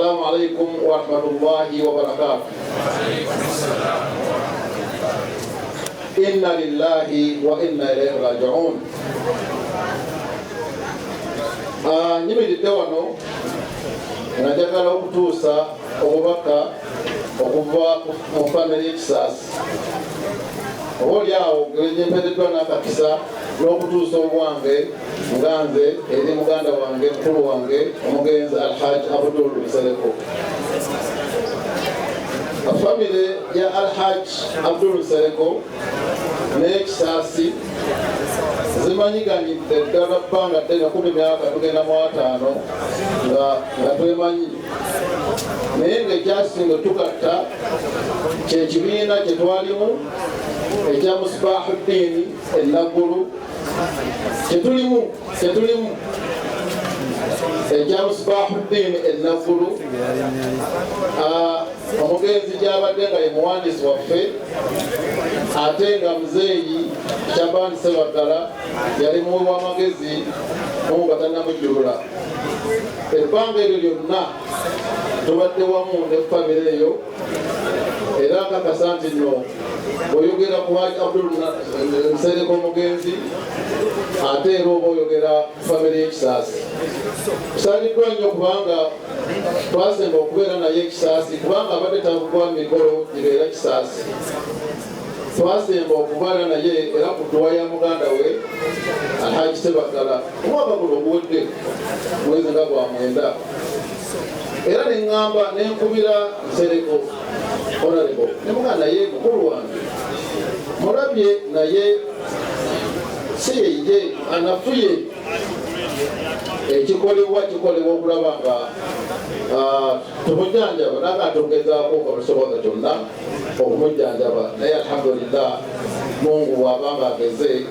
السلام عليكم ورحمة الله وبركاته. إنا لله وإنا إليه راجعون. Nyimiridde wano nga njagala okutuusa obubaka okuva mu famire y'Ekisaasi. Oboolyawo nyempeddwa n'akakisa n'okutuusa obwange nga nze eri muganda wange mukulu wange omugenzi Alhajj Nsereko. Famire ya Alhajj Nsereko n'Ekisaasi zimanyiganyidde ddala bbanga ddene 10 tugenda mu 5 nga twemanyi. Naye ng'ekyasinga tugatta kyekibiina kye twalimu ekya Musbahuddin Enaggulu kyetulimu ekya Musbahuddin Enaggulu. Omugenzi gy'abadde nga ye muwandiisi waffe ate nga muzeeyi Shaban Sebagala yali muwi w'amagezi nga tannamujjulula. Ebbanga eryo lyonna tubadde wamu ne famire eyo, era nkakasa nti nno bw'oyogera ku Hajj Abdul Nsereko omugenzi ate era oba oyogera famire y'Ekisaasi. Tusaaniddwa nnyo kubanga twasemba okubeera naye Ekisaasi, kubanga abadde tavugwa mikolo gibeera Kisaasi. Twasemba okubeera naye era ku dduwa ya muganda we Alhajj Sebagala omwaka guno oguwedde mwezi nga gwa 9. Era neŋŋamba nenkubira Nsereko Honorable ne muganda naye mukulu wange mulabye naye si ye anafuye ekikolebwa okulaba nga tumujjanjaba nakatugezaako nga busoboza kyonna okumujjanjaba. Naye alhamdulillah Mungu wabanga ageze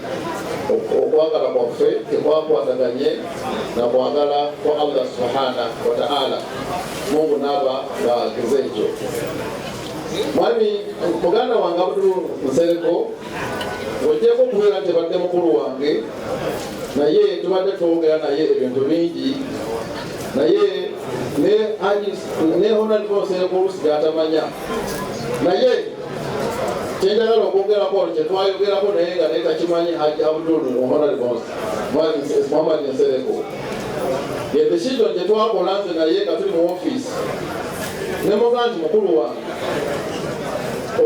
okwagala kwaffe tekwakwataganye na kwagala kwa Allah subhanahu wa ta'ala. Mungu naba ng'ageze ekyo. Mwami muganda wange Abdul Nsereko ojjeko okubeera nti badde mukulu wange, naye tubadde twogera naye ebintu bingi, naye ne Hon Nsereko oluusi g'atamanya. Naye kyenjagala okwogerako olwo kyetwayogerako naye nga naye takimanyi Hajj Abdul Muhammad Nsereko. Ye decision gye twakola nze naye nga tuli mu ofiisi ne muga nti mukulu wange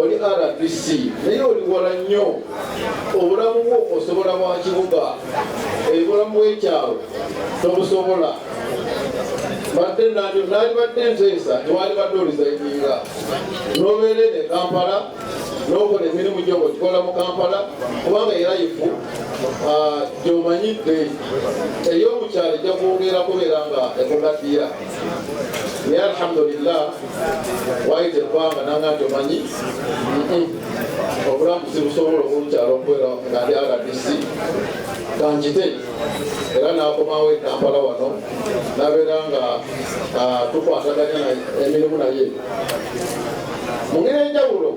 oli RDC naye oli wala nnyo, obulamu bwo osobola bwa kibuga, obulamu bw'ekyalo tobusobola. Naali badde nteesa tewali badde olizayininga n'obeere ne Kampala n'okola emirimu gyo ogikola mu Kampala, kubanga era ifu gy'omanyidde ey'omukyalo ejja kwongera kubeera nga ekukaddiya. Naye alhamdulillah wayita ebbanga nanga nti omanyi obulamu sibusobola obw'olukyalo okubeera nga ndi RDC kankite. Era n'akomawo e Kampala wano n'abeera nga tukwataganya emirimu naye mu ngeri enjawulo.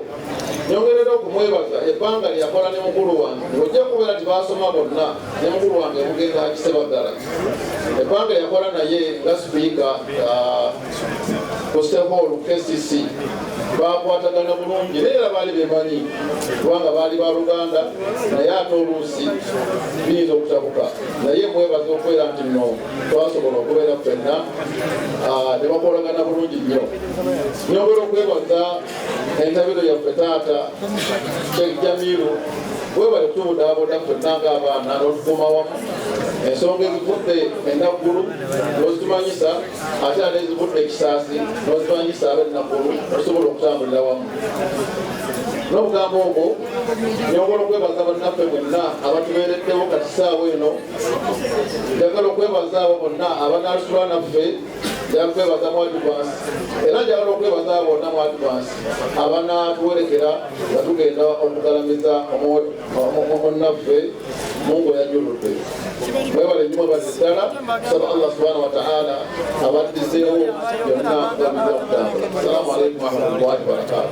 Nyongerera okumwebaza ebbanga lyakola ne mukulu wange, ojja kubeera nti baasoma bonna ne mukulu wange omugenzi Hajj Sebagala. Ebbanga yakola naye nga sipiika ku State Hall KCC bakwatagana bulungi, naye era baali bemanyi kubanga baali ba Luganda, naye ate oluusi biyinza okutabuka. Naye mwebaza okubeera nti nno twasobola okubeera ffenna ne bakolagana bulungi nnyo. Nyongera okwebaza entabiro yaffe taata Sheikh Jamiru, webale tubudaabuda ffenna ng'abaana n'otukuma wamu. Ensonga ezivudde Enaggulu n'ozitumanyisa, ate ate ezivudde Ekisaasi n'ozitumanyisa ab'Enaggulu osobola okutambulira wamu. N'obugambo obwo nyongera okwebaza bannaffe bonna abatubeereddewo kati ssaawa eno. Njagala okwebaza abo bonna abanaalusula naffe, njagala okwebaza mu advance, era njagala okwebaza abo bonna mu advance abanaatuwerekera nga tugenda okugalamiza omunnaffe Mungu yajuludde. Mwebale nnyo mwebale ddala, tusaba Allah subhanahu wa ta'ala abaddizeewo byonna gabiza okutambula. Assalamu alaikum warahmatullahi wabarakatuh.